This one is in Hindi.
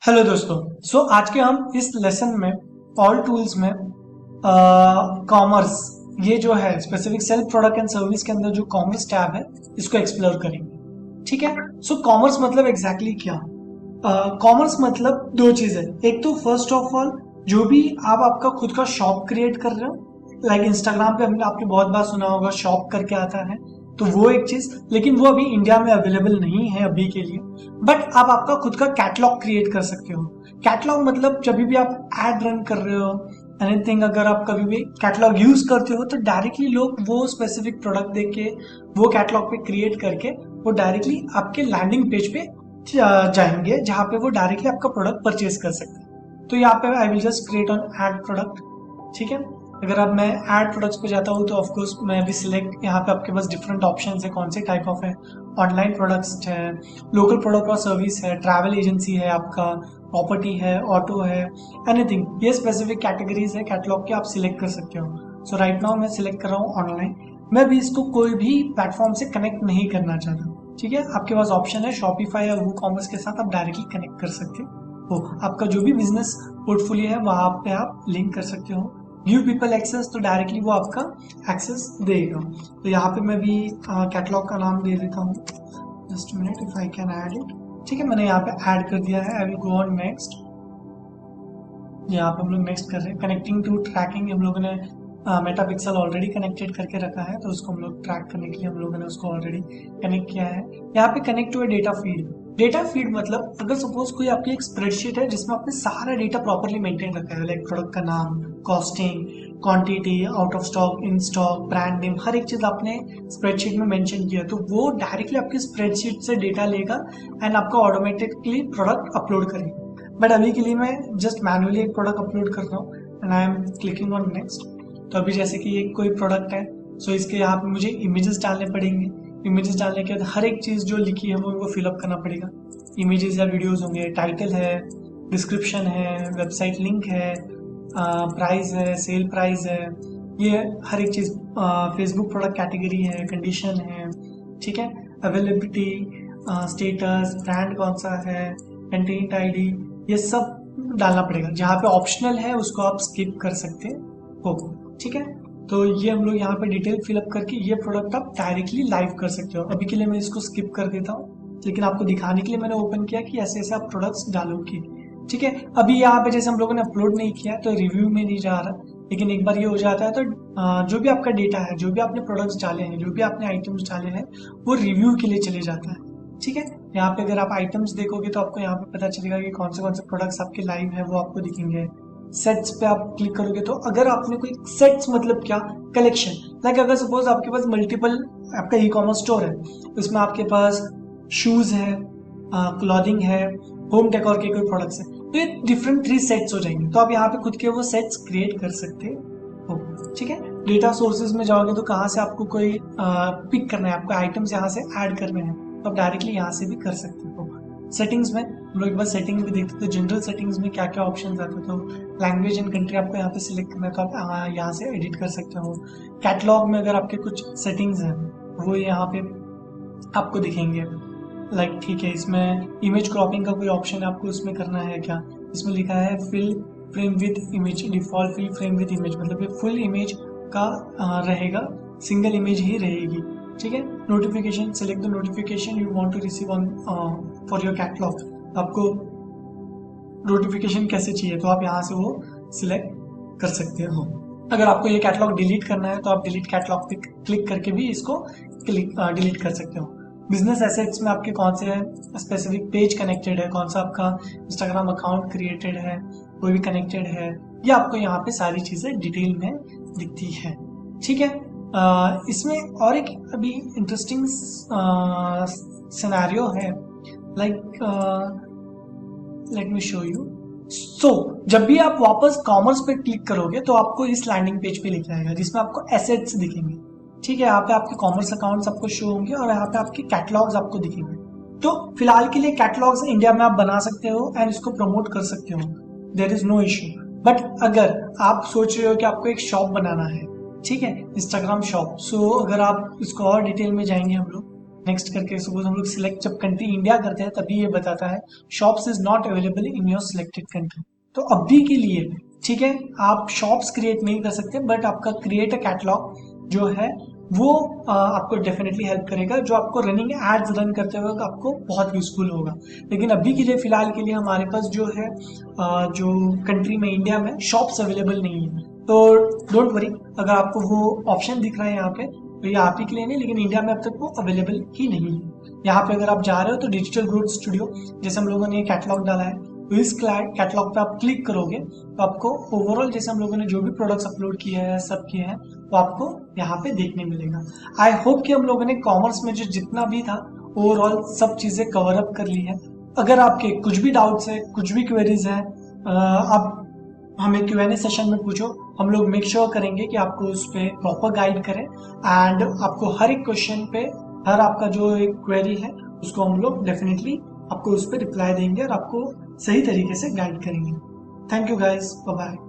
हेलो दोस्तों। आज के हम इस लेसन में ऑल टूल्स में कॉमर्स, ये जो है specific self product and service के अंदर जो कॉमर्स टैब है इसको एक्सप्लोर करेंगे। ठीक है। कॉमर्स मतलब एग्जैक्टली क्या? कॉमर्स मतलब दो चीजें। एक तो फर्स्ट ऑफ ऑल जो भी आप आपका खुद का शॉप क्रिएट कर रहे हो, लाइक इंस्टाग्राम पे हमने आपने बहुत बार सुना होगा शॉप करके आता है, तो वो एक चीज, लेकिन वो अभी इंडिया में अवेलेबल नहीं है अभी के लिए। बट आप आपका खुद का कैटलॉग क्रिएट कर सकते हो। कैटलॉग मतलब जब भी आप एड रन कर रहे हो, एनीथिंग, अगर आप कभी भी कैटलॉग यूज करते हो तो डायरेक्टली लोग वो स्पेसिफिक प्रोडक्ट देख के वो कैटलॉग पे क्रिएट करके वो डायरेक्टली आपके लैंडिंग पेज पे जाएंगे, जहां पे वो डायरेक्टली आपका प्रोडक्ट परचेज कर सकते हैं। तो यहाँ पे I will just create on ad product. ठीक है। अगर अब मैं ऐड प्रोडक्ट्स पे जाता हूँ तो ऑफ कोर्स मैं भी सिलेक्ट, यहाँ पे आपके पास डिफरेंट ऑप्शंस है कौन से टाइप ऑफ है। ऑनलाइन प्रोडक्ट्स है, लोकल प्रोडक्ट और सर्विस है, ट्रैवल एजेंसी है, आपका प्रॉपर्टी है, ऑटो है, एनीथिंग। ये स्पेसिफिक कैटेगरीज है कैटलॉग के, आप सिलेक्ट कर सकते हो। सो राइट नाउ मैं सिलेक्ट कर रहा हूँ ऑनलाइन। मैं भी इसको कोई भी प्लेटफॉर्म से कनेक्ट नहीं करना चाहता। ठीक है। आपके पास ऑप्शन है शॉपिफाई या वो कॉमर्स के साथ आप डायरेक्टली कनेक्ट कर सकते हो। आपका जो भी बिजनेस पोर्टफोलियो है वहां पे आप लिंक कर सकते हो। गिव पीपल एक्सेस, तो डायरेक्टली वो आपका एक्सेस देगा। तो यहाँ पे मैं भी कैटलॉग का नाम दे देता हूँ। Just minute, if I can add it. ठीक है, मैंने यहाँ पे ऐड कर दिया है। I will go on next. यहाँ पे हम लोग नेक्स्ट कर रहे हैं। कनेक्टिंग टू ट्रैकिंग, हम लोगों ने मेटा पिक्सल ऑलरेडी कनेक्टेड करके रखा है, तो उसको हम लोग ट्रैक करने के लिए हम लोगों ने उसको ऑलरेडी कनेक्ट किया है। यहाँ पे connect to data feed. Data feed मतलब अगर सपोज कोई आपकी एक स्प्रेडशीट है जिसमें आपने सारा डेटा प्रॉपरली मेंटेन रखा है, लाइक प्रोडक्ट का नाम, costing, quantity, out of stock, in stock, brand name, हर एक चीज आपने स्प्रेडशीट में मेंशन किया, तो वो डायरेक्टली आपकी स्प्रेडशीट से डेटा लेगा एंड आपका ऑटोमेटिकली प्रोडक्ट अपलोड करेगा। बट अभी के लिए मैं जस्ट मैन्युअली एक प्रोडक्ट अपलोड कर रहा हूँ and I am clicking on next. तो अभी जैसे कि ये कोई प्रोडक्ट है, सो इसके यहाँ पे मुझे इमेजेस डालने पड़ेंगे। इमेजेस डालने के बाद हर एक चीज जो लिखी है वो फिलअप करना पड़ेगा। इमेजेस या वीडियोस होंगे, टाइटल है, डिस्क्रिप्शन है, वेबसाइट लिंक है, प्राइस है, सेल प्राइस है, ये हर एक चीज, फेसबुक प्रोडक्ट कैटेगरी है, कंडीशन है। ठीक है। अवेलेबिलिटी, स्टेटस, ब्रांड कौन सा है, कंटेंट आईडी, ये सब डालना पड़ेगा। जहाँ पे ऑप्शनल है उसको आप स्किप कर सकते हो। ठीक है। तो ये हम लोग यहाँ पे डिटेल फिलअप करके ये प्रोडक्ट आप डायरेक्टली लाइव कर सकते हो। अभी के लिए मैं इसको स्किप कर देता हूँ, लेकिन आपको दिखाने के लिए मैंने ओपन किया कि ऐसे ऐसे आप प्रोडक्ट्स डालोगे। ठीक है। अभी यहाँ पे जैसे हम लोगों ने अपलोड नहीं किया तो रिव्यू में नहीं जा रहा, लेकिन एक बार ये हो जाता है तो जो भी आपका डेटा है, जो भी आपने प्रोडक्ट्स डाले हैं, जो भी आपने आइटम्स डाले हैं, वो रिव्यू के लिए चले जाता है। ठीक है। यहाँ पे अगर आप आइटम्स देखोगे तो आपको यहाँ पे पता चलेगा कि कौन से प्रोडक्ट्स आपके लाइव है, वो आपको दिखेंगे। सेट्स पे आप क्लिक करोगे तो अगर आपने कोई सेट्स मतलब क्या, कलेक्शन, लाइक अगर सपोज आपके पास मल्टीपल आपका ई कॉमर्स स्टोर है, उसमें आपके पास शूज है, क्लॉथिंग है, होम डेकोर के कोई प्रोडक्ट्स है, तो ये डिफरेंट 3 सेट्स हो जाएंगे। तो आप यहाँ पे खुद के वो सेट्स क्रिएट कर सकते हो। ठीक है। डेटा सोर्सेज में जाओगे तो कहाँ से आपको कोई पिक करना है, आपको आइटम्स यहाँ से ऐड करने हैं, तो आप डायरेक्टली यहाँ से भी कर सकते हो। सेटिंग्स में हम लोग एक बार सेटिंग भी देखते थे, जनरल सेटिंग्स में क्या क्या ऑप्शन आते, तो लैंग्वेज एंड कंट्री आपको यहाँ पे सिलेक्ट करना है, तो आप यहाँ से एडिट कर सकते हो। कैटलॉग में अगर आपके कुछ सेटिंग्स हैं वो यहाँ पे आपको दिखेंगे, लाइक ठीक है। इसमें इमेज क्रॉपिंग का कोई ऑप्शन आपको उसमें करना है क्या? इसमें लिखा है fill frame with image, default fill frame with image, मतलब ये फुल इमेज का रहेगा, सिंगल इमेज ही रहेगी। ठीक है। Notification, select the notification you want to receive on for your catalogue. आपको नोटिफिकेशन कैसे चाहिए तो आप यहाँ से वो सिलेक्ट कर सकते हो। अगर आपको ये कैटलॉग डिलीट करना है तो आप डिलीट कैटलॉग पे क्लिक करके भी इसको डिलीट कर सकते हो। बिजनेस एसेट्स में आपके कौन से स्पेसिफिक पेज कनेक्टेड है, कौन सा आपका इंस्टाग्राम अकाउंट क्रिएटेड है, कोई भी कनेक्टेड है, ये आपको यहाँ पे सारी चीजें डिटेल में दिखती है। ठीक है। इसमें और एक अभी इंटरेस्टिंग सिनेरियो है, like let me show you. जब भी आप वापस कॉमर्स पे क्लिक करोगे तो आपको इस लैंडिंग पेज पे लिखा आएगा जिसमें आपको एसेट्स दिखेंगे। ठीक है। यहाँ पे आपके कॉमर्स अकाउंट्स आपको शो होंगे और यहाँ पे आपके कैटलॉग्स आपको दिखेंगे। तो फिलहाल के लिए कैटलॉग्स इंडिया में आप बना सकते हो एंड इसको प्रमोट कर सकते हो, there is no issue. But अगर आप सोच रहे हो कि आपको एक शॉप बनाना है, ठीक है, इंस्टाग्राम शॉप, अगर आप इसको और डिटेल में जाएंगे हम लोग, नेक्स्ट करके सपोज हम लोग सिलेक्ट जब कंट्री इंडिया करते हैं तभी ये बताता है shops is not available in your selected country. तो अभी के लिए ठीक है, आप शॉप्स क्रिएट नहीं कर सकते, बट आपका क्रिएट अ कैटलॉग जो है वो आपको डेफिनेटली हेल्प करेगा, जो आपको रनिंग एड्स रन करते हुए आपको बहुत यूजफुल होगा। लेकिन अभी के लिए फिलहाल के लिए हमारे पास जो है जो कंट्री में इंडिया में शॉप्स अवेलेबल नहीं है। तो डोंट वरी, अगर आपको वो ऑप्शन दिख रहा है यहाँ पे तो ये आप ही के लिए नहीं, लेकिन इंडिया में अब तक वो अवेलेबल ही नहीं है। यहाँ पे अगर आप जा रहे हो तो डिजिटल ग्रोथ स्टूडियो जैसे हम लोगों ने कैटलॉग डाला है, तो इस कैटलॉग पे आप क्लिक करोगे तो आपको ओवरऑल जैसे हम लोगों ने जो भी प्रोडक्ट्स अपलोड किए हैं सब किए हैं वो आपको यहाँ पे देखने मिलेगा। आई होप कि हम लोगों ने कॉमर्स में जो जितना भी था ओवरऑल सब चीजें कवर अप कर ली है। अगर आपके कुछ भी डाउट्स है, कुछ भी क्वेरीज है, आप हमें Q&A सेशन में पूछो, हम लोग मेक श्योर करेंगे कि आपको उस पर प्रॉपर गाइड करें एंड आपको हर एक क्वेश्चन पे, हर आपका जो एक क्वेरी है उसको हम लोग डेफिनेटली आपको उस पर रिप्लाई देंगे और आपको सही तरीके से गाइड करेंगे। Thank you guys, bye bye.